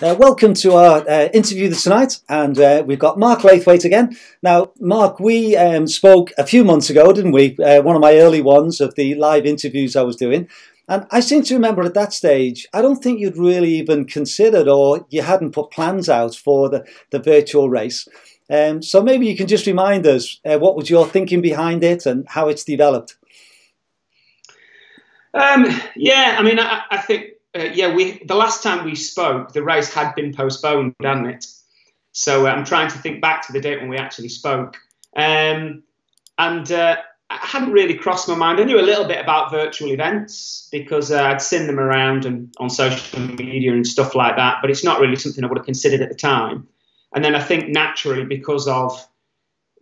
Welcome to our interview tonight, and we've got Marc Laithwaite again. Now, Marc, we spoke a few months ago, didn't we? One of my early ones of the live interviews I was doing. And I seem to remember at that stage, I don't think you'd really even considered or you hadn't put plans out for the virtual race. So maybe you can just remind us what was your thinking behind it and how it's developed. Yeah, I mean, I think... the last time we spoke, the race had been postponed, hadn't it? So I'm trying to think back to the date when we actually spoke. It hadn't really crossed my mind. I knew a little bit about virtual events because I'd seen them around and on social media and stuff like that, but it's not really something I would have considered at the time. And then I think naturally because of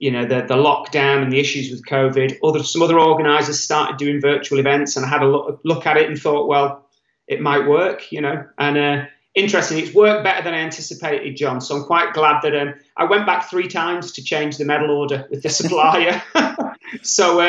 the lockdown and the issues with COVID, some other organisers started doing virtual events, and I had a look at it and thought, well, it might work, and interestingly, it's worked better than I anticipated, John. So I'm quite glad that I went back 3 times to change the medal order with the supplier. So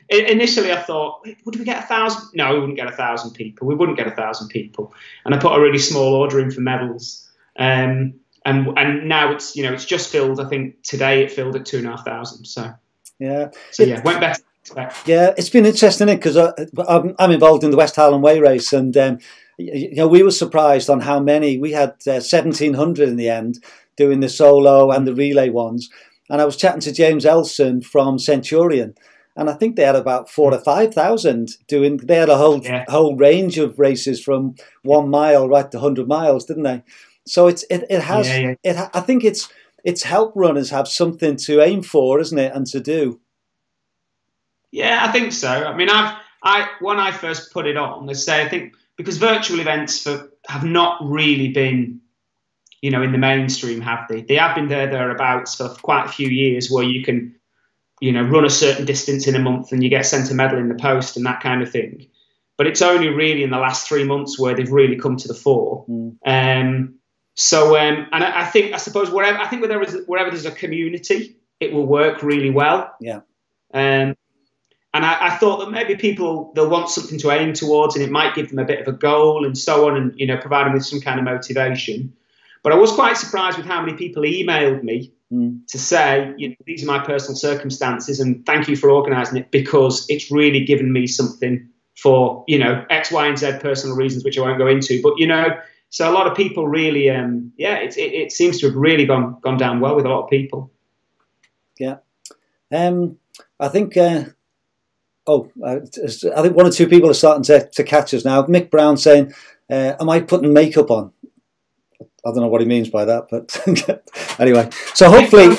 initially I thought, would we get 1,000? No, we wouldn't get 1,000 people. We wouldn't get 1,000 people. And I put a really small order in for medals. And now it's just filled. I think today it filled at 2,500. So yeah, went better. Yeah, it's been interesting because I'm involved in the West Highland Way race, and we were surprised on how many we had. 1,700 in the end doing the solo and the relay ones. And I was chatting to James Elson from Centurion, and I think they had about 4,000 or 5,000 doing. They had a whole range of races from 1 mile right to 100 miles, didn't they? So it has. Yeah. I think it's helped runners have something to aim for, isn't it, and to do. Yeah, I think so. I mean, when I first put it on, I think because virtual events have not really been, in the mainstream, have they? They have been thereabouts for quite a few years, where you can, run a certain distance in a month and you get sent a medal in the post and that kind of thing. But it's only really in the last 3 months where they've really come to the fore. And I suppose wherever there's a community, it will work really well. Yeah. And I thought that maybe they'll want something to aim towards, and it might give them a bit of a goal and so on, and provide them with some kind of motivation. But I was quite surprised with how many people emailed me to say, these are my personal circumstances, and thank you for organising it because it's really given me something for X, Y, and Z personal reasons, which I won't go into. But so a lot of people really, it seems to have really gone down well with a lot of people. Yeah, I think. I think 1 or 2 people are starting to catch us now. Mick Brown saying, am I putting makeup on? I don't know what he means by that, but anyway. So hopefully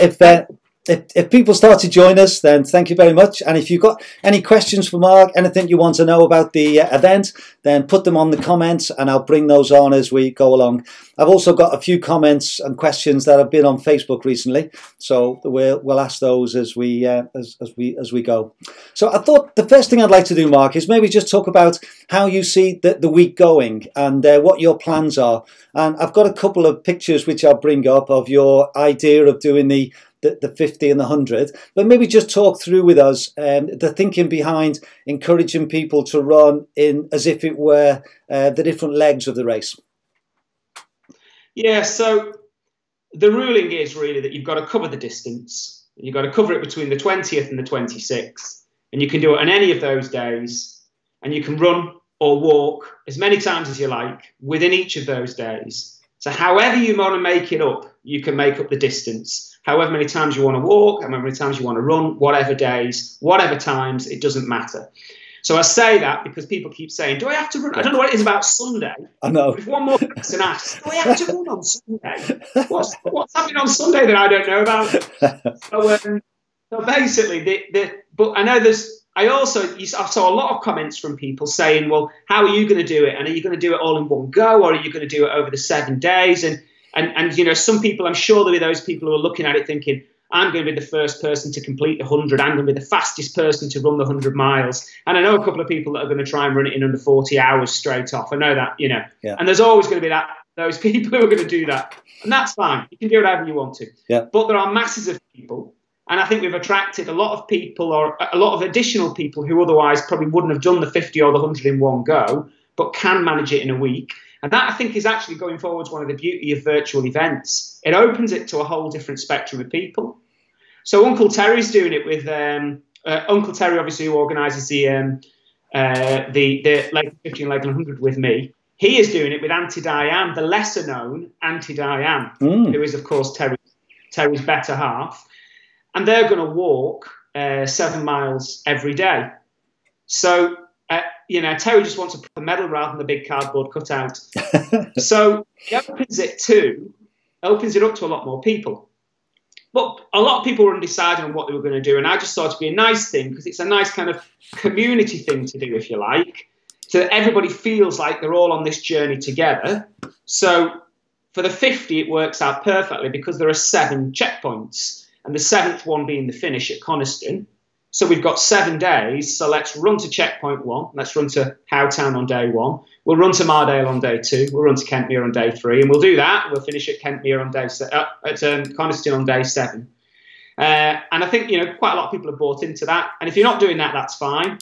if people start to join us, then thank you very much. And if you've got any questions for Marc, anything you want to know about the event, then put them on the comments and I'll bring those on as we go along. I've also got a few comments and questions that have been on Facebook recently, so we'll ask those as we go. So I thought the first thing I'd like to do, Marc, is maybe just talk about how you see the week going and what your plans are. And I've got a couple of pictures which I'll bring up of your idea of doing the 50 and the 100, but maybe just talk through with us the thinking behind encouraging people to run in as if it were the different legs of the race. Yeah, so the ruling is really that you've got to cover the distance. You've got to cover it between the 20th and the 26th, and you can do it on any of those days, and you can run or walk as many times as you like within each of those days. So however you want to make it up, you can make up the distance. However many times you want to walk, however many times you want to run, whatever days, whatever times, it doesn't matter. So I say that because people keep saying, do I have to run? I don't know what it is about Sunday. I know. If one more person asks, do I have to run on Sunday? What's happening on Sunday that I don't know about? So basically, but I know I saw a lot of comments from people saying, well, how are you going to do it? And are you going to do it all in one go, or are you going to do it over the 7 days? And some people, I'm sure there'll be those people who are looking at it thinking, I'm going to be the first person to complete the 100. I'm going to be the fastest person to run the 100 miles. And I know a couple of people that are going to try and run it in under 40 hours straight off. I know that, Yeah. And there's always going to be those people who are going to do that. And that's fine. You can do whatever you want to. Yeah. But there are masses of people. And I think we've attracted a lot of people, or a lot of additional people who otherwise probably wouldn't have done the 50 or the 100 in one go, but can manage it in a week. And that, I think, is actually going forwards one of the beauty of virtual events. It opens it to a whole different spectrum of people. So Uncle Terry's doing it with Uncle Terry, obviously, who organises the Lakeland 50 and Lakeland 100 with me. He is doing it with Auntie Diane, the lesser known Auntie Diane, who is, of course, Terry's better half. And they're going to walk 7 miles every day. So, Terry just wants to put a medal rather than the big cardboard cutout. So he opens it up to a lot more people. But a lot of people were undecided on what they were going to do. And I just thought it'd be a nice thing, because it's a nice kind of community thing to do, if you like, so that everybody feels like they're all on this journey together. So for the 50, it works out perfectly, because there are 7 checkpoints, and the 7th one being the finish at Kynaston. So we've got 7 days. So let's run to checkpoint 1. Let's run to Howtown on day 1. We'll run to Mardale on day 2. We'll run to Kentmere on day 3, and we'll do that. We'll finish at Kentmere on day at Kynaston on day 7. And I think quite a lot of people have bought into that. And if you're not doing that, that's fine.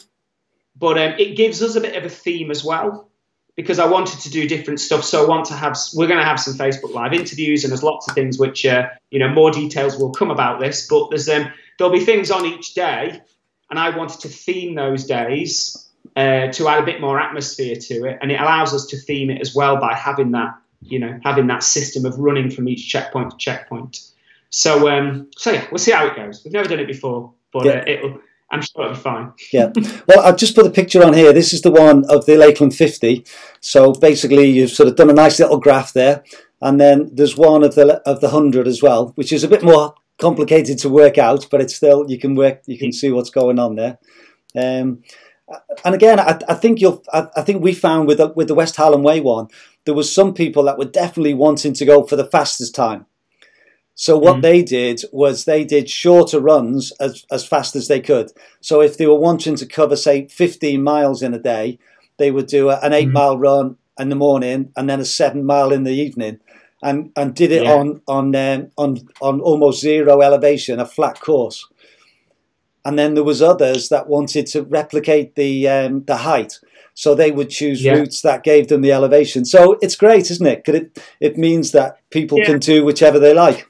But it gives us a bit of a theme as well, because I wanted to do different stuff. So we're going to have some Facebook Live interviews, and there's lots of things which more details will come about this. But there'll be things on each day, and I wanted to theme those days to add a bit more atmosphere to it, and it allows us to theme it as well by having that system of running from each checkpoint to checkpoint. So yeah, we'll see how it goes. We've never done it before, but I'm sure it'll be fine. Yeah. Well, I've just put a picture on here. This is the one of the Lakeland 50. So basically, you've sort of done a nice little graph there, and then there's one of the 100 as well, which is a bit more complicated to work out, but it's still, you can see what's going on there. And again, I think we found with the West Highland Way one, there was some people that were definitely wanting to go for the fastest time. So what they did was they did shorter runs as fast as they could. So if they were wanting to cover, say, 15 miles in a day, they would do an 8-mile run in the morning and then a 7-mile in the evening, and did it on almost zero elevation, a flat course. And then there was others that wanted to replicate the height. So they would choose routes that gave them the elevation. So it's great, isn't it? Because it means that people can do whichever they like.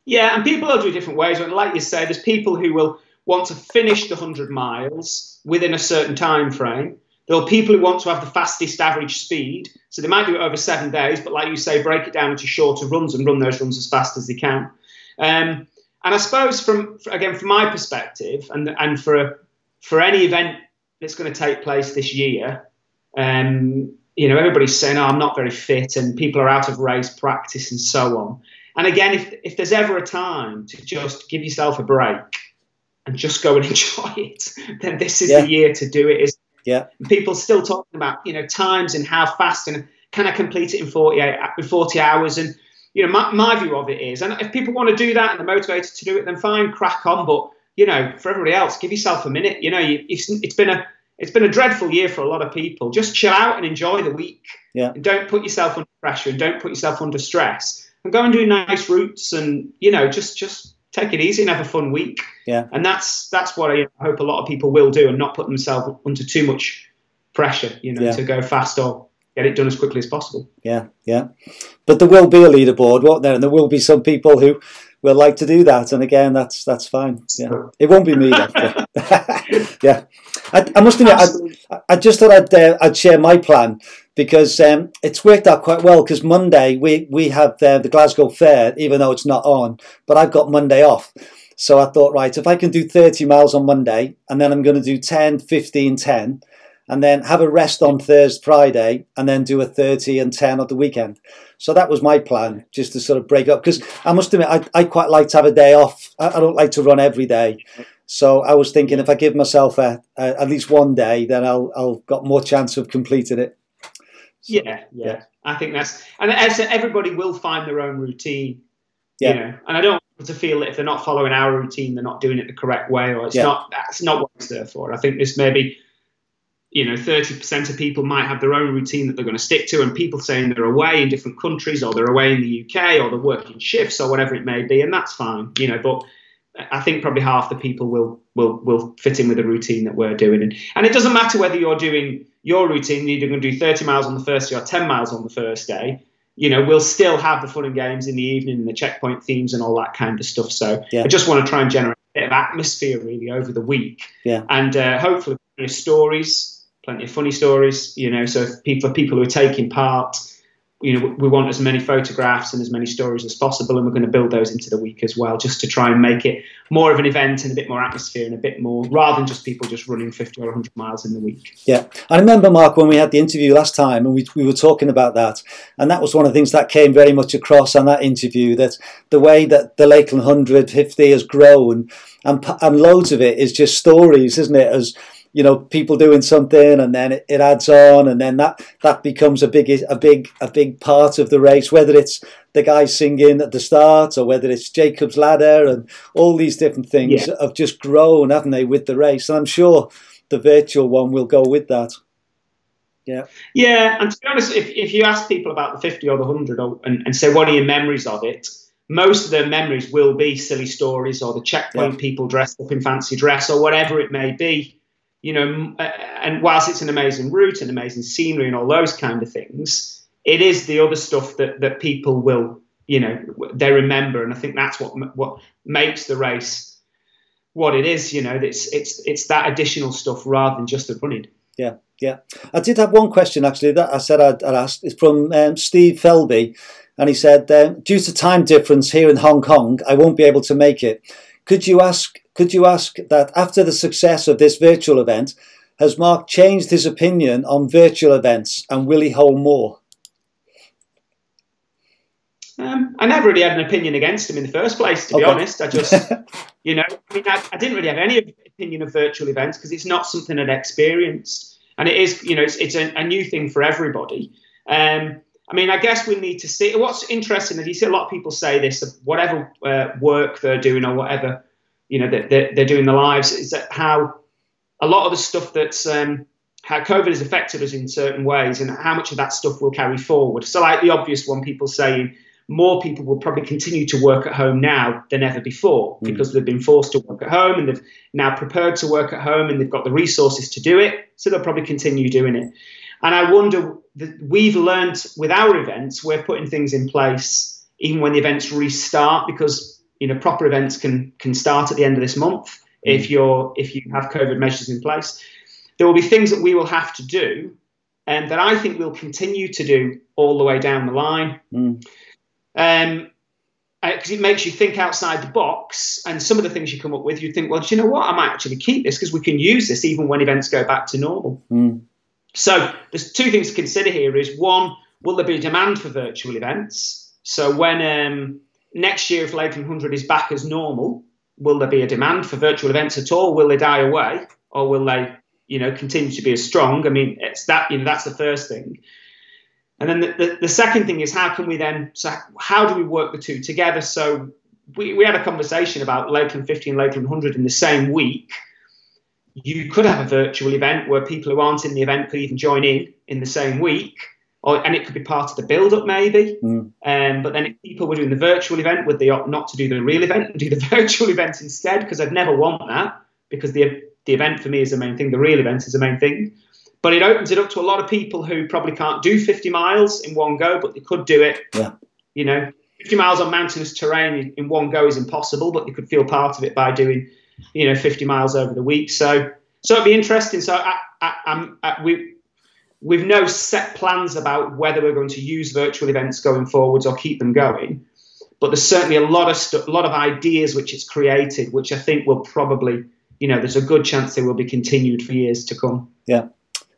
Yeah, and people will do different ways. And like you say, there's people who will want to finish the 100 miles within a certain time frame. There are people who want to have the fastest average speed. So they might do it over 7 days, but like you say, break it down into shorter runs and run those runs as fast as they can. And I suppose from my perspective, and for any event that's going to take place this year, everybody's saying, "Oh, I'm not very fit," and people are out of race practice and so on. And again, if there's ever a time to just give yourself a break and just go and enjoy it, then this is the year to do it. And people still talking about times and how fast, and can I complete it in 40 hours? And my view of it is, and if people want to do that and they're motivated to do it, then fine, crack on. But for everybody else, give yourself a minute. It's been a dreadful year for a lot of people. Just chill out and enjoy the week. Yeah. And don't put yourself under pressure and don't put yourself under stress. And go and do nice routes, and just take it easy and have a fun week. Yeah. And that's what I hope a lot of people will do, and not put themselves under too much pressure, to go fast or get it done as quickly as possible. Yeah, yeah. But there will be a leaderboard, won't there? And there will be some people who will like to do that. And again, that's fine. Yeah. It won't be me then. Yeah. I must admit, I just thought I'd share my plan, because it's worked out quite well. Because Monday we have the Glasgow Fair, even though it's not on, but I've got Monday off. So I thought, right, if I can do 30 miles on Monday, and then I'm going to do 10, 15, 10, and then have a rest on Thursday, Friday, and then do a 30 and 10 at the weekend. So that was my plan, just to sort of break up. Because I must admit, I quite like to have a day off. I don't like to run every day. So I was thinking, if I give myself at least one day, then I'll got more chance of completing it. So, yeah. I think and as I said, everybody will find their own routine. Yeah. And I don't want people to feel that if they're not following our routine, they're not doing it the correct way, or that's not what it's there for. I think this maybe 30% of people might have their own routine that they're going to stick to, and people saying they're away in different countries, or they're away in the UK, or they're working shifts, or whatever it may be, and that's fine, but I think probably half the people will fit in with the routine that we're doing. And it doesn't matter whether you're doing your routine, you're either going to do 30 miles on the first day or 10 miles on the first day, we'll still have the fun and games in the evening and the checkpoint themes and all that kind of stuff. So I just want to try and generate a bit of atmosphere really over the week. And hopefully plenty of stories, plenty of funny stories, so for people who are taking part, we want as many photographs and as many stories as possible, and we're going to build those into the week as well, just to try and make it more of an event and a bit more atmosphere and a bit more, rather than just people just running 50 or 100 miles in the week. Yeah, I remember, Marc, when we had the interview last time, and we were talking about that, and that was one of the things that came very much across on that interview, that the way that the Lakeland 150 has grown, and loads of it is just stories, isn't it? As people doing something, and then it adds on, and then that becomes a big part of the race. Whether it's the guys singing at the start, or whether it's Jacob's Ladder, and all these different things have just grown, haven't they, with the race? And I'm sure the virtual one will go with that. Yeah, and to be honest, if you ask people about the 50 or the 100, and say what are your memories of it, most of their memories will be silly stories, or the checkpoint people dressed up in fancy dress, or whatever it may be. And whilst it's an amazing route and amazing scenery and all those kind of things, it is the other stuff that people will, they remember. And I think that's what makes the race what it is. It's that additional stuff rather than just the running. Yeah. I did have one question actually that I said I'd ask. It's from Steve Felby, and he said, due to time difference here in Hong Kong, I won't be able to make it. Could you ask that after the success of this virtual event, has Marc changed his opinion on virtual events, and will he hold more? I never really had an opinion against him in the first place, to be honest. I just, I didn't really have any opinion of virtual events because it's not something I'd experienced. And it is, it's a new thing for everybody. I guess we need to see. What's interesting is you see a lot of people say this, whatever work they're doing or whatever, they're doing their lives, is that how a lot of the stuff that's how COVID has affected us in certain ways, and how much of that stuff will carry forward. So like the obvious one, people saying more people will probably continue to work at home now than ever before because they've been forced to work at home, and they've now prepared to work at home, and they've got the resources to do it. So they'll probably continue doing it. And I wonder, we've learned with our events, we're putting things in place even when the events restart, because proper events can start at the end of this month if you have COVID measures in place. There will be things that we will have to do, and that I think we'll continue to do all the way down the line. Because it makes you think outside the box, and some of the things you come up with, you think, well, do you know what? I might actually keep this because we can use this even when events go back to normal. So there's two things to consider here. Is one, will there be a demand for virtual events? So when next year, if Lakeland 100 is back as normal, will there be a demand for virtual events at all? Will they die away, or will they, continue to be as strong? It's that, that's the first thing. And then the second thing is how do we work the two together? So we had a conversation about Lakeland 50 and Lakeland 100 in the same week. You could have a virtual event where people who aren't in the event could even join in the same week, and it could be part of the build-up maybe. But then if people were doing the virtual event, would they opt not to do the real event and do the virtual event instead? Because I'd never want that, because the event for me is the main thing. The real event is the main thing. But it opens it up to a lot of people who probably can't do 50 miles in one go, but they could do it. 50 miles on mountainous terrain in one go is impossible, but they could feel part of it by doing 50 miles over the week. So it'd be interesting. So we've no set plans about whether we're going to use virtual events going forwards or keep them going. But there's certainly a lot of ideas which it's created, which I think will probably, there's a good chance they will be continued for years to come. Yeah.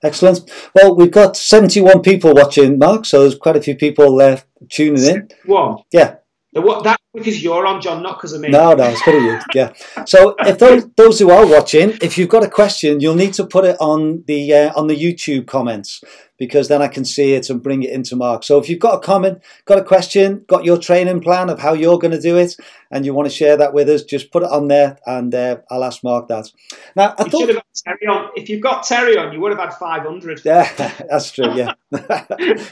Excellent. Well, we've got 71 people watching, Marc, so there's quite a few people tuning in. One. Yeah. That's because you're on, John, not because of me. No, it's because of you. Yeah. So if those who are watching, if you've got a question, you'll need to put it on the YouTube comments, because then I can see it and bring it into Marc. So if you've got a comment, got a question, got your training plan of how you're going to do it, and you want to share that with us, just put it on there, and I'll ask Marc that. Now, I thought, should have got Terry on. If you've got Terry on, you would have had 500. Yeah, that's true. Yeah,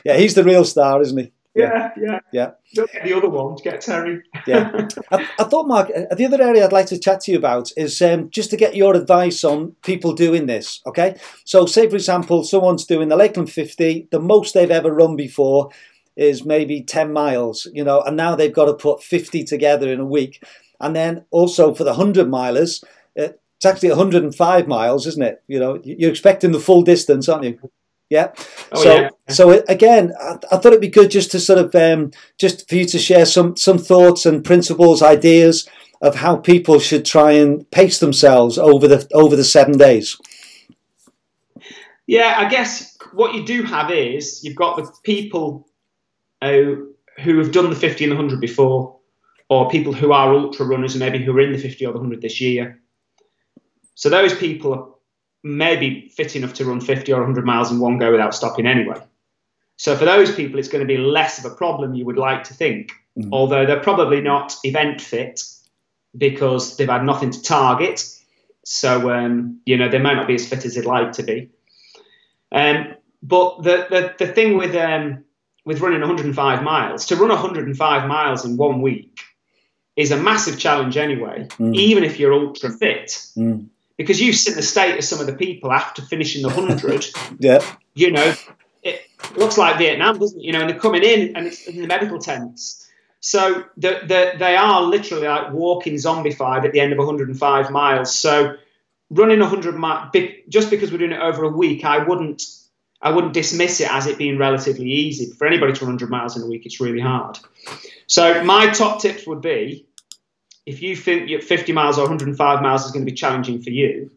yeah, he's the real star, isn't he? Yeah. Yeah. Don't get the other one, get Terry. Yeah. I thought, Marc, the other area I'd like to chat to you about is just to get your advice on people doing this, okay? So say, for example, someone's doing the Lakeland 50, the most they've ever run before is maybe 10 miles, you know, and now they've got to put 50 together in a week. And then also for the 100 milers, it's actually 105 miles, isn't it? You know, you're expecting the full distance, aren't you? Yeah. So again, I thought it'd be good just to sort of just for you to share some thoughts and principles, ideas of how people should try and pace themselves over the 7 days. Yeah, I guess what you do have is you've got the people who have done the 50 and the 100 before, or people who are ultra runners and maybe who are in the 50 or the 100 this year. So those people are maybe fit enough to run 50 or 100 miles in one go without stopping anyway. So for those people, it's going to be less of a problem, you would like to think, although they're probably not event fit because they've had nothing to target. So, you know, they may not be as fit as they'd like to be. But the thing with running 105 miles, to run 105 miles in 1 week is a massive challenge anyway, even if you're ultra fit. Because you've seen the state of some of the people after finishing the 100. Yeah. You know, it looks like Vietnam, doesn't it? You know, and they're coming in and it's in the medical tents. So they are literally like walking zombified at the end of 105 miles. So running 100 miles, just because we're doing it over a week, I wouldn't dismiss it as it being relatively easy. For anybody to run 100 miles in a week, it's really hard. So my top tips would be, if you think 50 miles or 105 miles is going to be challenging for you,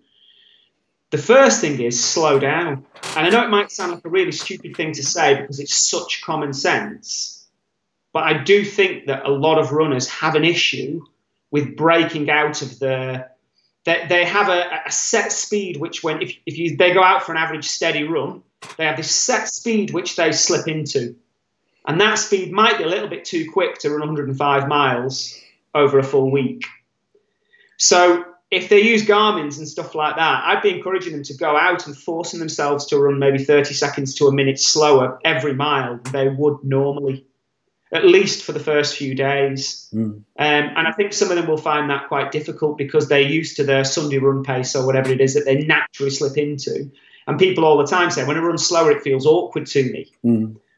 the first thing is slow down. And I know it might sound like a really stupid thing to say because it's such common sense, but I do think that a lot of runners have an issue with breaking out of they have a set speed which they go out for an average steady run, they have this set speed which they slip into. And that speed might be a little bit too quick to run 105 miles over a full week. So if they use Garmin's and stuff like that, I'd be encouraging them to go out and forcing themselves to run maybe 30 seconds to a minute slower every mile than they would normally, at least for the first few days. And I think some of them will find that quite difficult because they're used to their Sunday run pace or whatever it is that they naturally slip into. And people all the time say, when I run slower, it feels awkward to me.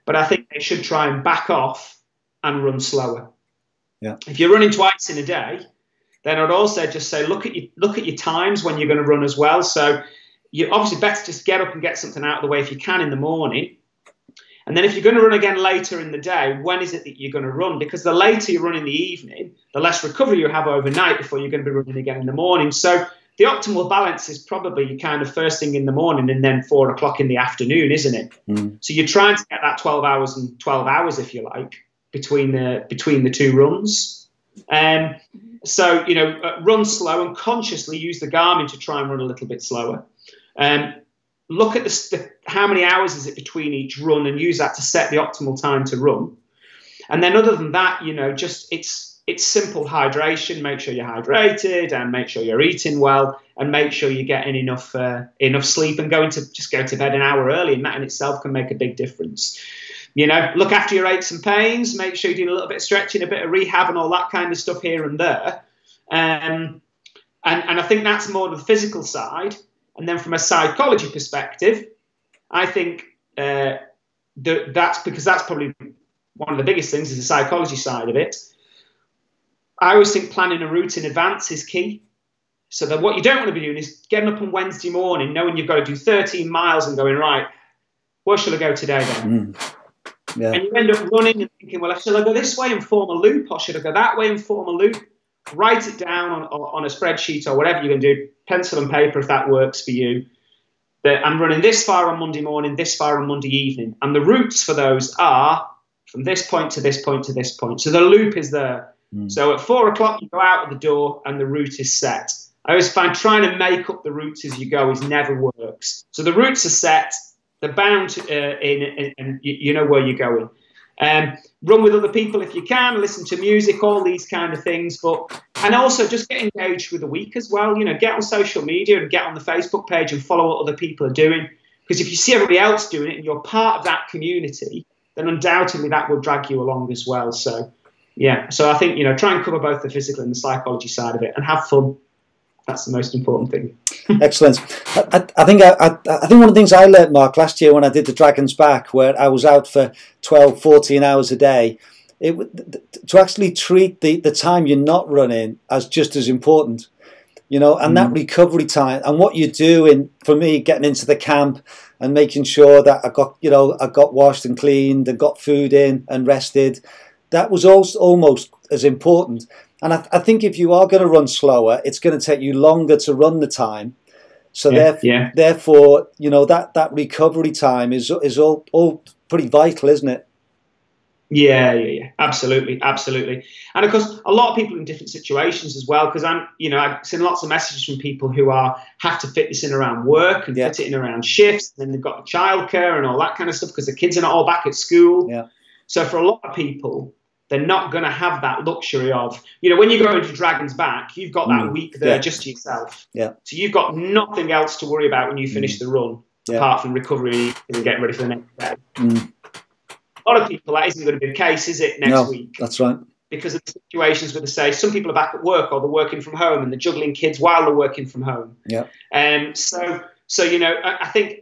But I think they should try and back off and run slower. Yeah. If you're running twice in a day, then I'd also just say look at your times when you're going to run as well. So you obviously better just get up and get something out of the way if you can in the morning. And then if you're going to run again later in the day, when is it that you're going to run? Because the later you run in the evening, the less recovery you have overnight before you're going to be running again in the morning. So the optimal balance is probably kind of first thing in the morning and then 4 o'clock in the afternoon, isn't it? So you're trying to get that 12 hours and 12 hours, if you like, between the two runs. So, you know, run slow and consciously use the Garmin to try and run a little bit slower. Look at how many hours is it between each run and use that to set the optimal time to run. And then other than that, you know, just it's simple hydration. Make sure you're hydrated and make sure you're eating well and make sure you're getting enough sleep and go to bed an hour early. And that in itself can make a big difference. You know, look after your aches and pains, make sure you're doing a little bit of stretching, a bit of rehab and all that kind of stuff here and there. And I think that's more the physical side. And then from a psychology perspective, I think that's probably one of the biggest things is the psychology side of it. I always think planning a route in advance is key. So that what you don't want to be doing is getting up on Wednesday morning, knowing you've got to do 13 miles and going, right, where shall I go today then? Yeah. And you end up running and thinking, well, shall I go this way and form a loop or should I go that way and form a loop? Write it down on a spreadsheet or whatever you can do, pencil and paper if that works for you. That I'm running this far on Monday morning, this far on Monday evening. And the routes for those are from this point to this point to this point. So the loop is there. So at 4 o'clock, you go out of the door and the route is set. I always find trying to make up the routes as you go never works. So the routes are set. They're bound in, and you know where you're going. Run with other people if you can, listen to music, all these kind of things. And also just get engaged with the week as well. You know, get on social media and get on the Facebook page and follow what other people are doing. Because if you see everybody else doing it and you're part of that community, then undoubtedly that will drag you along as well. So, yeah. So I think, try and cover both the physical and the psychology side of it, and have fun. That's the most important thing. Excellent. I think one of the things I learnt, Marc, last year when I did the Dragon's Back, where I was out for 12, 14 hours a day, to actually treat the time you're not running as just as important. And that recovery time, and what you do for me, getting into the camp and making sure that I got washed and cleaned and got food in and rested, that was also almost as important. And I think if you are going to run slower, it's going to take you longer to run the time. So therefore, that recovery time is all pretty vital, isn't it? Yeah, absolutely. And of course, a lot of people in different situations as well, because I've seen lots of messages from people who have to fit this in around work and fit it in around shifts, and then they've got the childcare and all that kind of stuff because the kids are not all back at school. Yeah. So for a lot of people, they're not going to have that luxury of, when you go into Dragon's Back, you've got that week there just to yourself. Yeah. So you've got nothing else to worry about when you finish the run, apart from recovery and getting ready for the next day. A lot of people, that isn't going to be the case, is it, next week? That's right. Because of the situations where they say some people are back at work or they're working from home and they're juggling kids while they're working from home. Yeah. So I think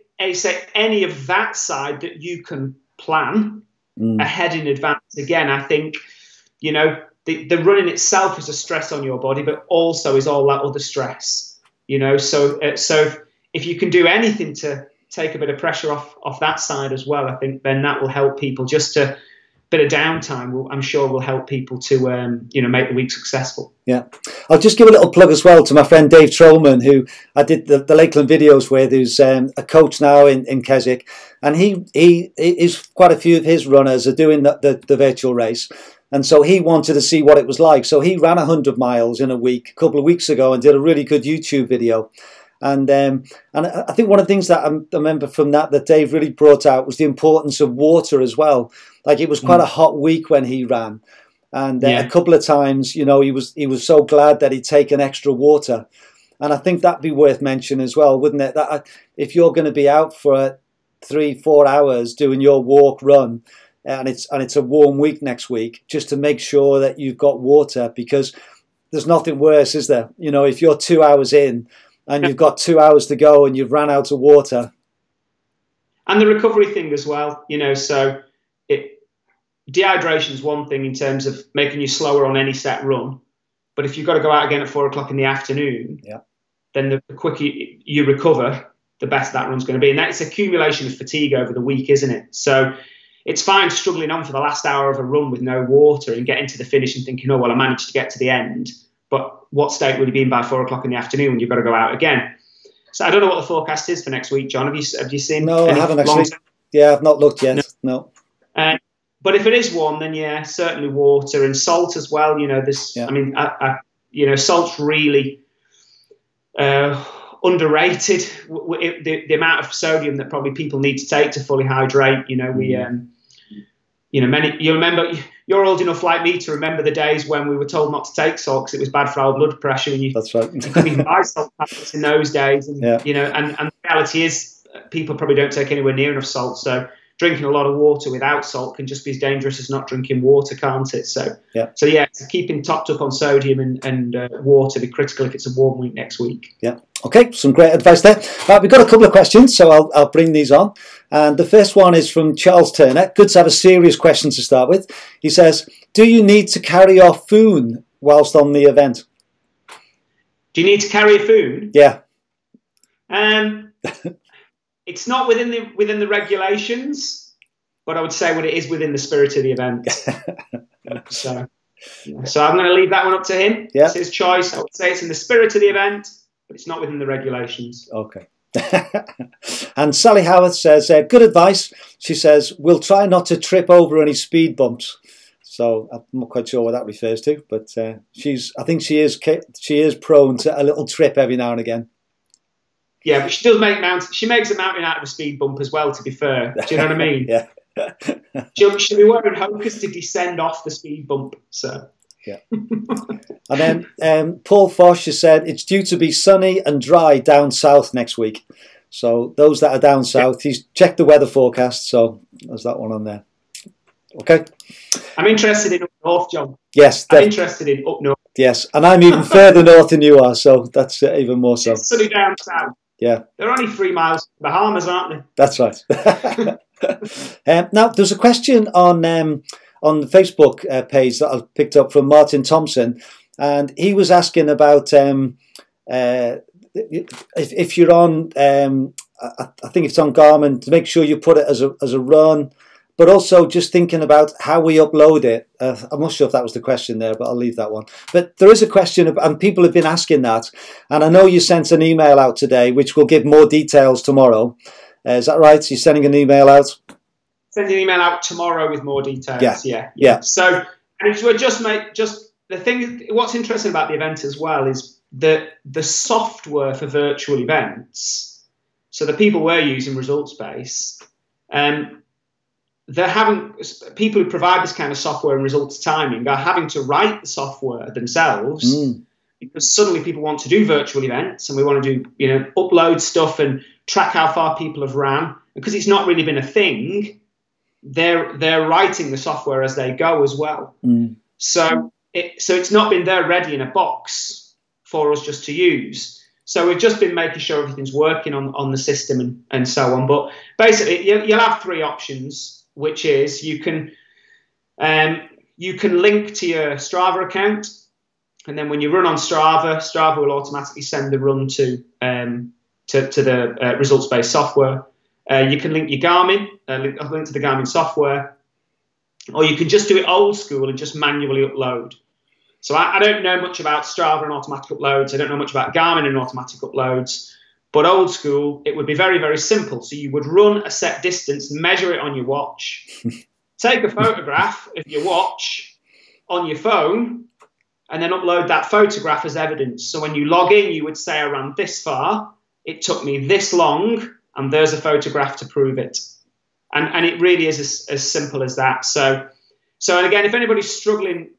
any of that side that you can plan ahead in advance. Again, I think, the running itself is a stress on your body, but also is all that other stress, So if you can do anything to take a bit of pressure off that side as well, I think then that will help people. Just a bit of downtime, I'm sure, will help people to make the week successful. Yeah, I'll just give a little plug as well to my friend Dave Trollman, who I did the Lakeland videos with, who's a coach now in Keswick, and he is quite a few of his runners are doing the virtual race. And so he wanted to see what it was like. So he ran 100 miles in a week a couple of weeks ago and did a really good YouTube video. And I think one of the things that I remember from that Dave really brought out was the importance of water as well. Like, it was quite a hot week when he ran, and a couple of times, he was so glad that he'd taken extra water. And I think that'd be worth mentioning as well, wouldn't it? That if you're going to be out for 3-4 hours doing your walk run, and it's a warm week next week, just to make sure that you've got water, because there's nothing worse, is there? If you're 2 hours in and you've got 2 hours to go and you've ran out of water. And the recovery thing as well, so dehydration is one thing in terms of making you slower on any set run. But if you've got to go out again at 4 o'clock in the afternoon, then the quicker you recover, the better that run's going to be. And that's accumulation of fatigue over the week, isn't it? So it's fine struggling on for the last hour of a run with no water and getting to the finish and thinking, oh, well, I managed to get to the end. But what state will you be in by 4 o'clock in the afternoon when you've got to go out again? So I don't know what the forecast is for next week, John. Have you seen? No, I haven't actually. Yeah, I've not looked yet. No. But if it is warm, then certainly water and salt as well. I mean, salt's really underrated. The amount of sodium that probably people need to take to fully hydrate. You remember, you're old enough like me to remember the days when we were told not to take salt because it was bad for our blood pressure. And that's right. You couldn't even buy salt tablets in those days. And, and the reality is people probably don't take anywhere near enough salt. So drinking a lot of water without salt can just be as dangerous as not drinking water, can't it? So keeping topped up on sodium and water be critical if it's a warm week next week. Yeah. Okay, some great advice there. Right, we've got a couple of questions, so I'll bring these on. And the first one is from Charles Turner. Good to have a serious question to start with. He says, do you need to carry your phone whilst on the event? Do you need to carry a phone? Yeah. It's not within the regulations, but I would say what it is within the spirit of the event. So I'm going to leave that one up to him. Yeah. It's his choice. I would say it's in the spirit of the event, but it's not within the regulations. Okay. And Sally Howarth says, good advice. She says, we'll try not to trip over any speed bumps. So I'm not quite sure what that refers to, but I think she is prone to a little trip every now and again. Yeah, but she does make mountains. She makes a mountain out of a speed bump as well, to be fair. Do you know what I mean? Yeah. She'll be wearing hokers to descend off the speed bump. So. Yeah. And then Paul Fosh has said it's due to be sunny and dry down south next week. So those that are down south, he's checked the weather forecast. So there's that one on there. Okay. I'm interested in up north, John. Yes. I'm interested in up north. Yes, and I'm even further north than you are, so that's even more so. It's sunny down south. Yeah. They're only 3 miles from the Bahamas, aren't they? That's right. Now, there's a question on the Facebook page that I picked up from Martin Thompson, and he was asking about if you're on, I think it's on Garmin, to make sure you put it as a run, but also just thinking about how we upload it. I'm not sure if that was the question there, but I'll leave that one. But there is a question, and people have been asking that, and I know you sent an email out today, which will give more details tomorrow. Is that right? You're sending an email out? Sending an email out tomorrow with more details. Yeah. So, and it would just the thing. What's interesting about the event as well is that the software for virtual events. So the people we're using, results based, they're having people who provide this kind of software and results timing are having to write the software themselves because suddenly people want to do virtual events and we want to do upload stuff and track how far people have ran. Because it's not really been a thing, they're writing the software as they go as well. So it's not been there ready in a box for us just to use. So we've just been making sure everything's working on the system and so on. But basically, you'll have 3 options. Which is you can link to your Strava account, and then when you run on Strava will automatically send the run to the results-based software. You can link your Garmin, link to the Garmin software, or you can just do it old school and just manually upload. So I don't know much about Strava and automatic uploads. I don't know much about Garmin and automatic uploads. But old school, it would be very, very simple. So you would run a set distance, measure it on your watch, take a photograph of your watch on your phone, and then upload that photograph as evidence. So when you log in, you would say, I ran this far, it took me this long, and there's a photograph to prove it. And it really is as simple as that. So and again, if anybody's struggling,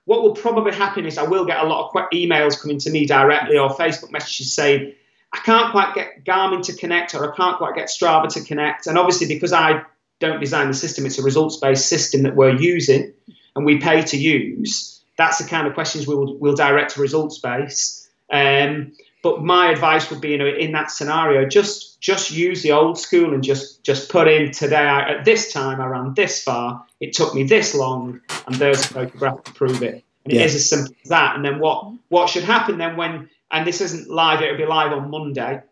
what will probably happen is I will get a lot of emails coming to me directly or Facebook messages saying, I can't quite get Garmin to connect or I can't quite get Strava to connect. And obviously because I don't design the system, it's a results-based system that we're using and we pay to use. That's the kind of questions we'll direct to results-based. But my advice would be, in that scenario, just use the old school and just put in today, at this time, I ran this far, it took me this long, and there's a photograph to prove it. And it is as simple as that. And then what should happen then and this isn't live, it'll be live on Monday,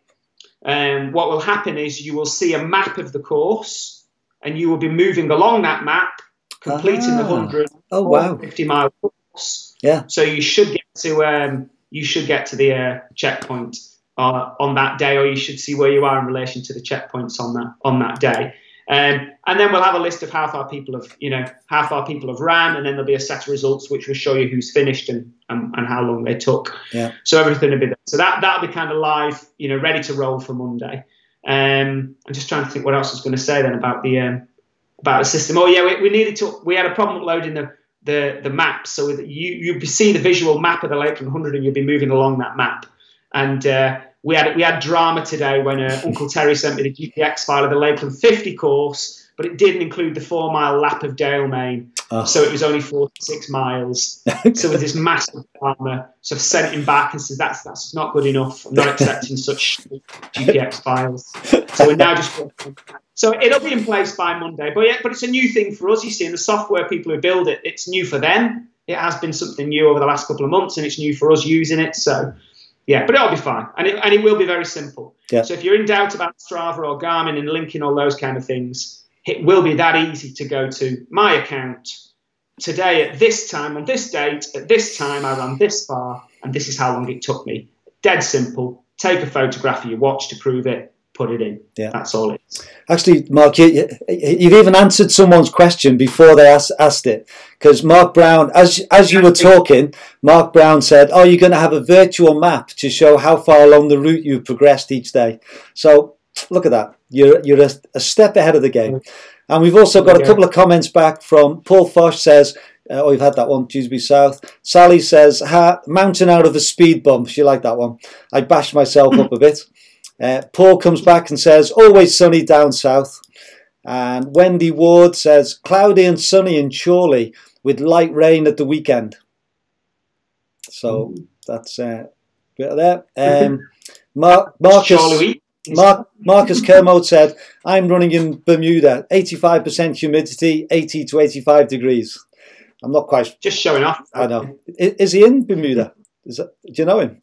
what will happen is you will see a map of the course, and you will be moving along that map, completing the 150-mile course. Yeah. So you should get to the checkpoint on that day, or you should see where you are in relation to the checkpoints on that day. And then we'll have a list of how far people have ran, and then there'll be a set of results which will show you who's finished and how long they took. Yeah. So everything will be there. So that'll be kind of live, ready to roll for Monday. I'm just trying to think what else I was going to say then about the system. Oh yeah, we had a problem uploading the map, so that you see the visual map of the Lakeland 100 and you'll be moving along that map. And we had drama today when Uncle Terry sent me the GPX file of the Lakeland 50 course, but it didn't include the 4-mile lap of Dale Main. So it was only 46 miles. So with this massive drama, so I've sent him back and said, that's not good enough. I'm not accepting such GPX files. So we're now just working. So it'll be in place by Monday. But it's a new thing for us, you see, and the software people who build it, it's new for them. It has been something new over the last couple of months, and it's new for us using it. So yeah, but it'll be fine, and it will be very simple. Yeah. So if you're in doubt about Strava or Garmin and linking all those kind of things, it will be that easy to go to my account today at this time, on this date, at this time, I ran this far, and this is how long it took me. Dead simple. Take a photograph of your watch to prove it, put it in. Yeah. That's all it is. Actually, Marc, you've even answered someone's question before they asked it. Because Marc Brown, as you were talking, Marc Brown said, oh, you're going to have a virtual map to show how far along the route you've progressed each day. So look at that. You're a step ahead of the game. And we've also got a couple of comments back from Paul Fosh says, we've had that one, Dewsbury South. Sally says, mountain out of a speed bump. She liked that one. I bashed myself up a bit. Paul comes back and says, always sunny down south. And Wendy Ward says, cloudy and sunny in Chorley with light rain at the weekend. So that's bit of there. Marcus Kermode said, I'm running in Bermuda, 85% humidity, 80 to 85 degrees. I'm not quite... Just showing off. I know. Is he in Bermuda? Do you know him?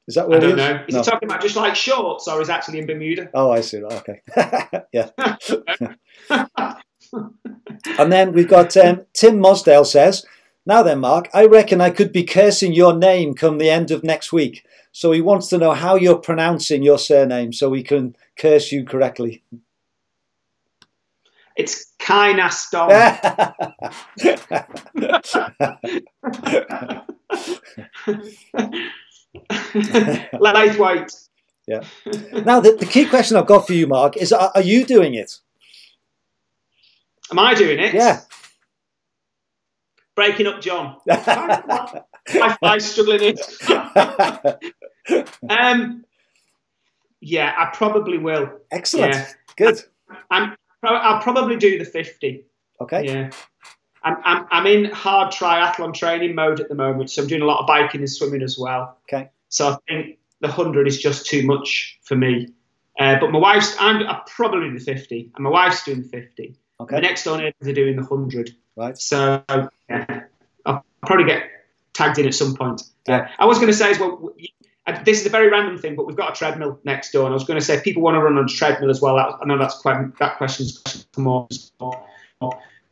Is that where I he is? don't know. Is he talking about just like shorts, or is he actually in Bermuda? Oh, I see. Okay. Yeah. And then we've got Tim Mosdale says, now then, Marc, I reckon I could be cursing your name come the end of next week. So he wants to know how you're pronouncing your surname so we can curse you correctly. It's Kynaston. Laithwaite. Yeah. Now, the key question I've got for you, Marc, is are you doing it? Am I doing it? Yeah. Breaking up John. I'm struggling in. Yeah, I probably will. Excellent. Yeah. Good. I'll probably do the 50. Okay. Yeah. I'm in hard triathlon training mode at the moment, so I'm doing a lot of biking and swimming as well. Okay. So I think the 100 is just too much for me. But my wife's, I'm probably doing the 50, and my wife's doing the 50. Okay. The next door neighbours are doing the 100. Right. So yeah, I'll probably get tagged in at some point. Yeah. I was going to say as well, this is a very random thing, but we've got a treadmill next door, and I was going to say if people want to run on a treadmill as well. I know that question's more.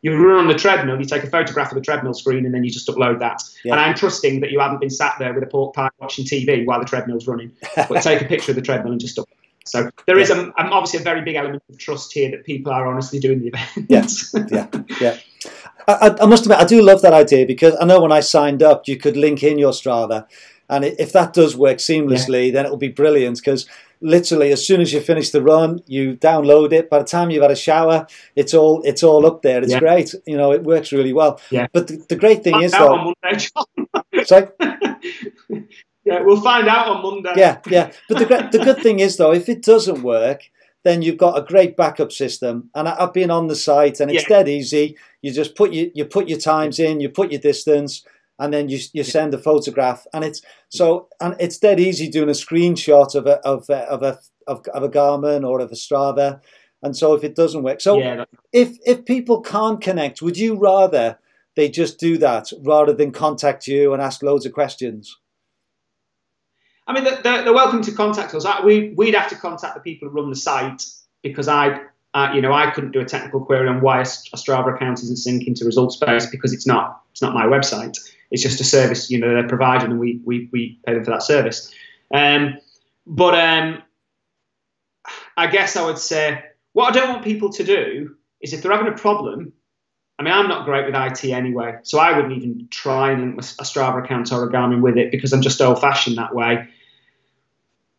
You run on the treadmill, you take a photograph of the treadmill screen, and then you just upload that. Yeah. And I'm trusting that you haven't been sat there with a pork pie watching TV while the treadmill's running. But take a picture of the treadmill and just upload. So there is obviously a very big element of trust here that people are honestly doing the event. Yeah. I must admit, I do love that idea, because I know when I signed up, you could link in your Strava. And if that does work seamlessly, then it'll be brilliant, because literally as soon as you finish the run, you download it. By the time you've had a shower, it's all up there. It's great. You know, it works really well. Yeah. But the great thing is, though... on Monday, John. Sorry? Yeah, we'll find out on Monday. Yeah. But the good thing is, though, if it doesn't work, then you've got a great backup system. And I've been on the site, and it's dead easy. You just put your times in, you put your distance, and then you send a photograph, and it's dead easy doing a screenshot of a Garmin or of a Strava. And so if it doesn't work, if people can't connect, would you rather they just do that rather than contact you and ask loads of questions? I mean, they're welcome to contact us. We'd have to contact the people who run the site, because I couldn't do a technical query on why a Strava account isn't syncing to results base, because it's not my website. It's just a service, they're providing, and we pay them for that service. But I guess I would say what I don't want people to do is, if they're having a problem, I mean, I'm not great with IT anyway, so I wouldn't even try and link a Strava account or a Garmin with it, because I'm just old-fashioned that way.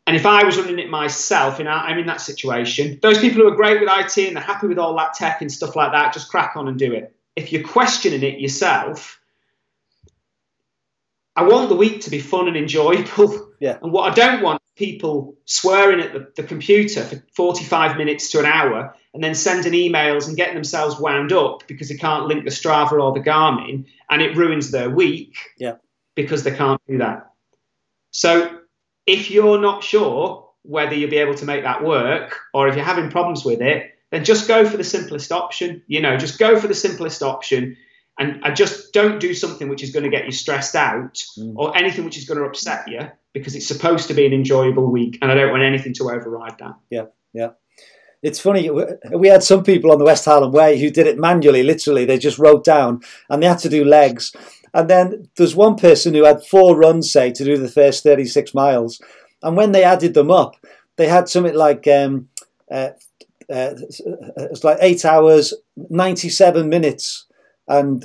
And if I was running it myself, I'm in that situation. Those people who are great with IT and they're happy with all that tech and stuff like that, just crack on and do it. If you're questioning it yourself, I want the week to be fun and enjoyable. Yeah. And what I don't want is people swearing at the computer for 45 minutes to an hour and then sending emails and getting themselves wound up because they can't link the Strava or the Garmin, and it ruins their week because they can't do that. So if you're not sure whether you'll be able to make that work, or if you're having problems with it, then just go for the simplest option. Just go for the simplest option. And I just don't do something which is going to get you stressed out or anything which is going to upset you, because it's supposed to be an enjoyable week, and I don't want anything to override that. Yeah. It's funny, we had some people on the West Highland Way who did it manually, literally. They just wrote down, and they had to do legs. And then there's one person who had 4 runs, say, to do the first 36 miles. And when they added them up, they had something like it's like 8 hours, 97 minutes. And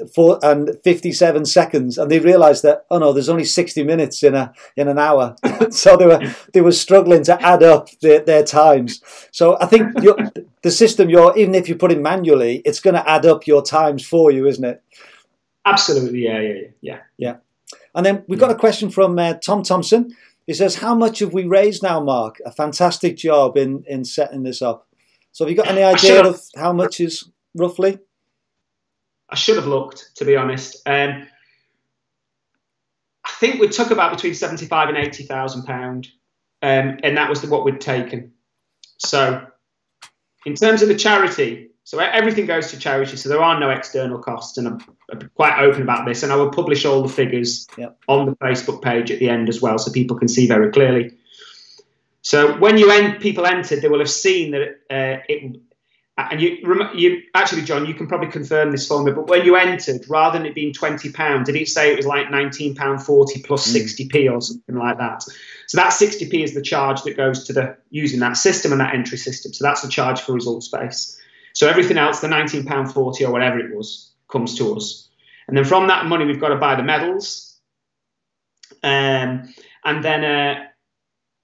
57 seconds, and they realised that, oh no, there's only 60 minutes in an hour, so they were struggling to add up their times. So I think the system, even if you put it manually, it's going to add up your times for you, isn't it? Absolutely, yeah. And then we've got a question from Tom Thompson. He says, "How much have we raised now, Marc? A fantastic job in setting this up." So have you got any idea of how much is roughly? I should have looked, to be honest. I think we took about between 75 and 80,000 pound, and that was what we'd taken. So in terms of the charity, so everything goes to charity, so there are no external costs, and I'm quite open about this, and I will publish all the figures on the Facebook page at the end as well, so people can see very clearly. So when people entered, they will have seen that and you actually, John, you can probably confirm this for me, but when you entered, rather than it being £20, did it say it was like £19.40 plus 60p or something like that? So that 60p is the charge that goes to using that system and that entry system. So that's the charge for results base. So everything else, the £19.40 or whatever it was, comes to us. And then from that money, we've got to buy the medals. And then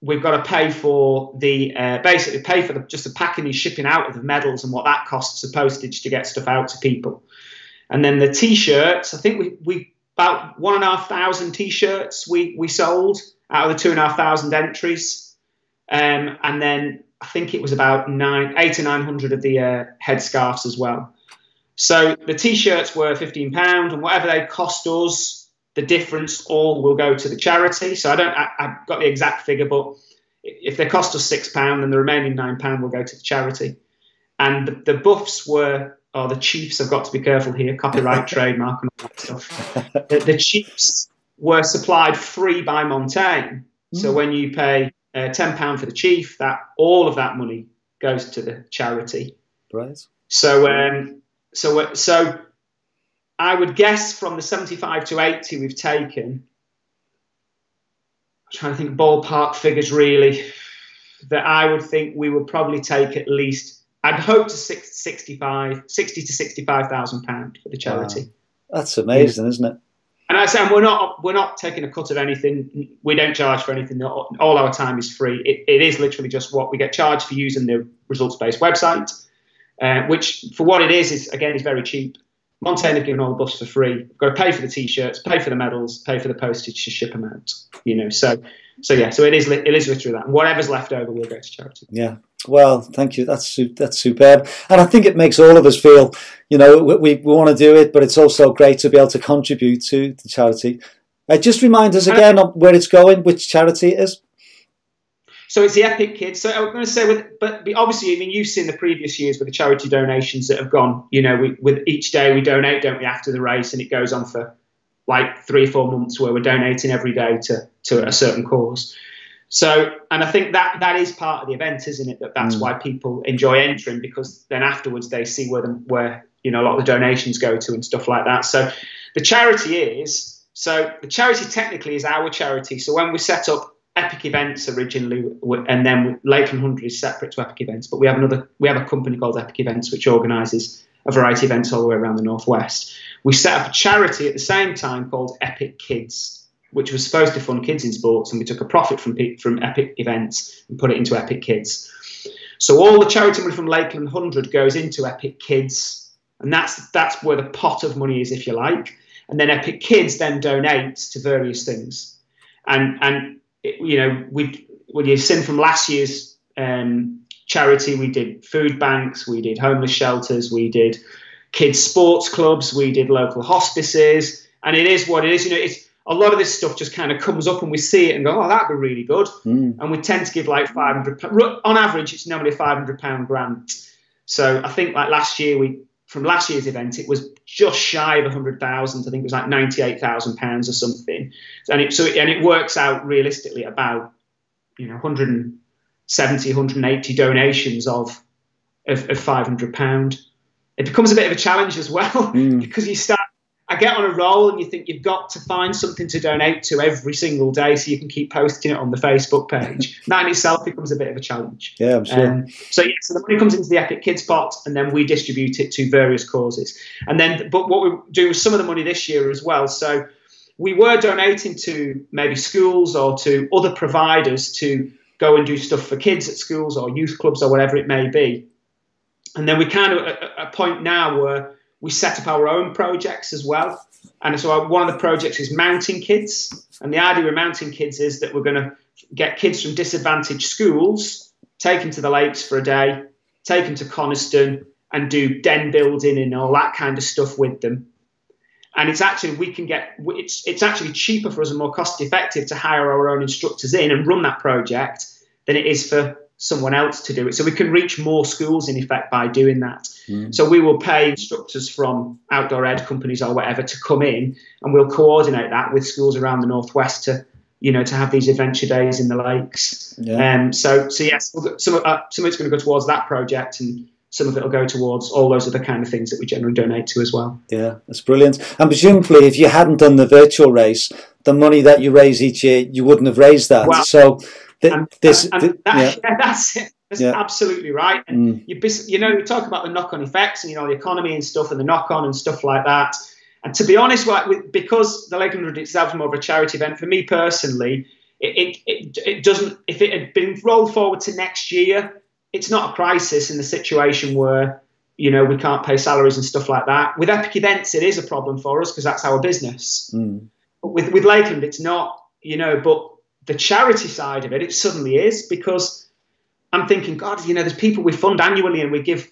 we've got to pay for basically pay for just the packing and shipping out of the medals and what that costs, the postage to get stuff out to people. And then the T-shirts, I think we about 1,500 T-shirts we sold out of the 2,500 entries. And then I think it was about 800 or 900 of the headscarves as well. So the T-shirts were £15, and whatever they cost us, the difference all will go to the charity. So I've got the exact figure, but if they cost us £6, then the remaining £9 will go to the charity. And the buffs were, the chiefs, I've got to be careful here, copyright, trademark and all that stuff. The chiefs were supplied free by Montaigne. So when you pay £10 for the chief, all of that money goes to the charity. Right. So I would guess from the 75 to 80 we've taken, I'm trying to think ballpark figures really, that I would think we would probably take at least, I'd hope to 60 to 65,000 pounds for the charity. Wow. That's amazing, isn't it? And I say, we're not taking a cut of anything. We don't charge for anything. All our time is free. It is literally just what we get charged for using the results-based website, which for what it is very cheap. Montaigne have given all the buffs for free. We've got to pay for the T-shirts, pay for the medals, pay for the postage to ship them out. So it is literally that. And whatever's left over will go to charity. Yeah. Well, thank you. That's superb. And I think it makes all of us feel, we want to do it, but it's also great to be able to contribute to the charity. Just remind us again of where it's going, which charity it is. So it's the Epic Kids. So I'm going to say, but obviously, you've seen the previous years with the charity donations that have gone. With each day we donate, don't we, after the race, and it goes on for like 3 or 4 months where we're donating every day to a certain cause. So, and I think that is part of the event, isn't it? That's why people enjoy entering, because then afterwards they see where a lot of the donations go to and stuff like that. So the charity technically is our charity. So when we set up Epic Events originally, and then Lakeland 100 is separate to Epic Events, but we have a company called Epic Events which organises a variety of events all the way around the Northwest. We set up a charity at the same time called Epic Kids, which was supposed to fund kids in sports, and we took a profit from Epic Events and put it into Epic Kids. So all the charity money from Lakeland 100 goes into Epic Kids, and that's where the pot of money is, if you like. And then Epic Kids then donates to various things. And you've seen from last year's charity, we did food banks, we did homeless shelters, we did kids sports clubs, we did local hospices, and it is what it is. It's a lot of this stuff just kind of comes up and we see it and go, oh, that'd be really good. And we tend to give like £500. On average, it's normally a £500 grant. So I think like last year, from last year's event, it was just shy of 100,000. I think it was like £98,000 or something. And it works out realistically about 170, 180 donations of £500. It becomes a bit of a challenge as well because I get on a roll and you think you've got to find something to donate to every single day so you can keep posting it on the Facebook page. That in itself becomes a bit of a challenge. Yeah, I'm sure. So the money comes into the Epic Kids pot, and then we distribute it to various causes. But what we do with some of the money this year as well. So we were donating to maybe schools or to other providers to go and do stuff for kids at schools or youth clubs or whatever it may be. And then we kind of at a point now where we set up our own projects as well. And so one of the projects is Mountain Kids. And the idea with Mountain Kids is that we're going to get kids from disadvantaged schools, take them to the lakes for a day, take them to Kynaston and do den building and all that kind of stuff with them. And it's actually, it's actually cheaper for us and more cost effective to hire our own instructors in and run that project than it is for someone else to do it. So we can reach more schools in effect by doing that. So we will pay instructors from outdoor ed companies or whatever to come in, and we'll coordinate that with schools around the Northwest to, to have these adventure days in the lakes. So yes, some of it's going to go towards that project, and some of it will go towards all those other kind of things that we generally donate to as well. Yeah, that's brilliant. And presumably, if you hadn't done the virtual race, the money that you raise each year, you wouldn't have raised that. Well, so that's it. That's absolutely right. And you talk about the knock-on effects and, the economy and stuff and the knock-on and stuff like that. And to be honest, because the Lakeland Run itself is more of a charity event, for me personally, it doesn't. If it had been rolled forward to next year, it's not a crisis in the situation where, we can't pay salaries and stuff like that. With epic events, it is a problem for us because that's our business. But with Lakeland, it's not, but the charity side of it, it suddenly is, because I'm thinking, God, there's people we fund annually and we give,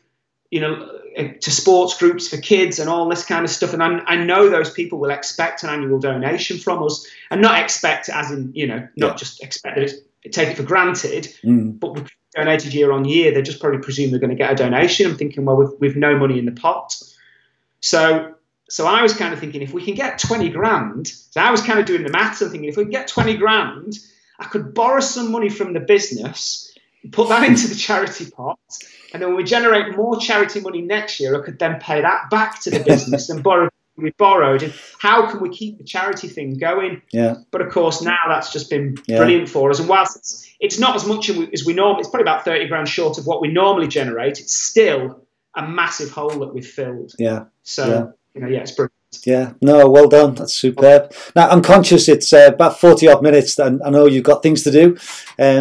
to sports groups for kids and all this kind of stuff. And I know those people will expect an annual donation from us, and not expect it as in, not just expect it, take it for granted, but we've donated year on year. They just probably presume they're going to get a donation. I'm thinking, well, we've no money in the pot. So I was kind of thinking, if we can get 20 grand, so I was kind of doing the maths and thinking, if we can get 20 grand, I could borrow some money from the business, put that into the charity pot, and then when we generate more charity money next year, I could then pay that back to the business and borrow what we borrowed. And how can we keep the charity thing going? But of course, now that's just been brilliant for us. And whilst it's not as much as we normally, it's probably about 30 grand short of what we normally generate, it's still a massive hole that we've filled. So, it's brilliant. Yeah, no, well done. That's superb. Now, I'm conscious it's about 40 odd minutes, and I know you've got things to do.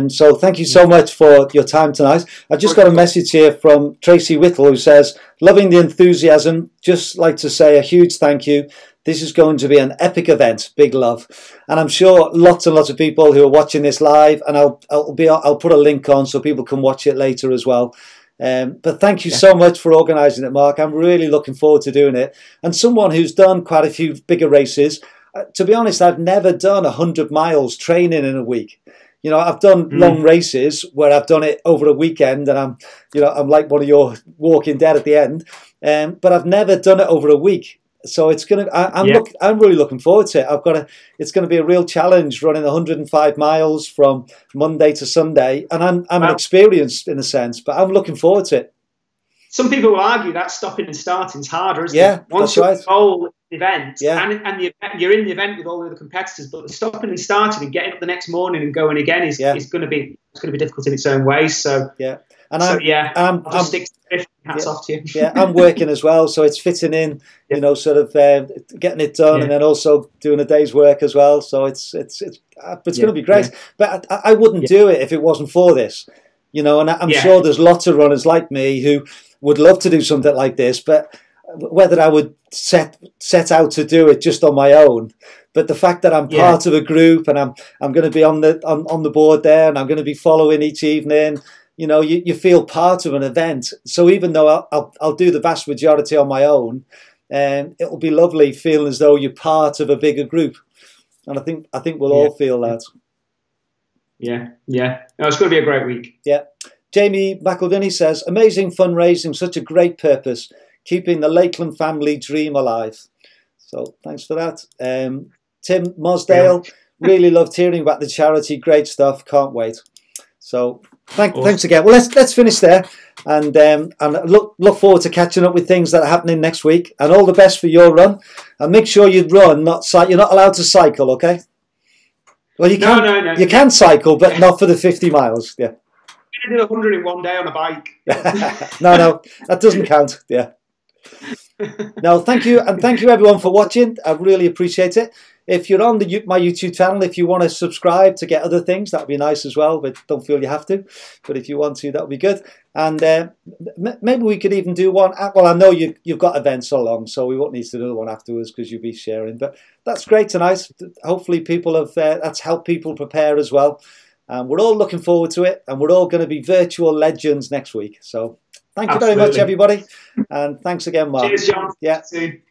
So thank you so much for your time tonight. I just got a message here from Tracy Whittle, who says, loving the enthusiasm. Just like to say a huge thank you. This is going to be an epic event. Big love. And I'm sure lots and lots of people who are watching this live, and I'll put a link on so people can watch it later as well. But thank you so much for organising it, Marc. I'm really looking forward to doing it. And someone who's done quite a few bigger races, to be honest, I've never done 100 miles training in a week. I've done long races where I've done it over a weekend, and I'm like one of your Walking Dead at the end. But I've never done it over a week. So it's I'm really looking forward to it. It's going to be a real challenge running 105 miles from Monday to Sunday, and I'm inexperienced in a sense, but I'm looking forward to it. Some people will argue that stopping and starting is harder, isn't it? Once you're involved in the event, and you're in the event with all the other competitors, but the stopping and starting and getting up the next morning and going again is going to be difficult in its own way. So I'm just stick to it. Hats off to you. I'm working as well, so it's fitting in, sort of getting it done, and then also doing a day's work as well. So it's going to be great. But I wouldn't do it if it wasn't for this, and I'm sure there's lots of runners like me who would love to do something like this, but whether I would set out to do it just on my own. But the fact that I'm part of a group, and I'm going to be on the board there, and I'm going to be following each evening. You feel part of an event. So even though I'll do the vast majority on my own, it'll be lovely feeling as though you're part of a bigger group. And I think we'll all feel that. No, it's going to be a great week. Jamie McElvinney says, amazing fundraising, such a great purpose, keeping the Lakeland family dream alive. So thanks for that. Tim Mosdale, really loved hearing about the charity. Great stuff. Can't wait. So thanks again. Well, let's finish there, and look forward to catching up with things that are happening next week. And all the best for your run. And make sure you run, you're not allowed to cycle, okay? Well, you can. No. You can cycle, but not for the 50 miles. Yeah. I'm going to do 100 in one day on a bike. No, that doesn't count. Yeah. No, thank you, and thank you everyone for watching. I really appreciate it. If you're on my YouTube channel, if you want to subscribe to get other things, that'd be nice as well, but don't feel you have to. But if you want to, that would be good. And maybe we could even do one. Well, I know you've got events along, so we won't need to do another one afterwards because you'll be sharing. But that's great tonight. Hopefully that's helped people prepare as well. We're all looking forward to it, and we're all going to be virtual legends next week. So Thank you very much, everybody. And thanks again, Marc. Cheers, John. Yeah. See you soon.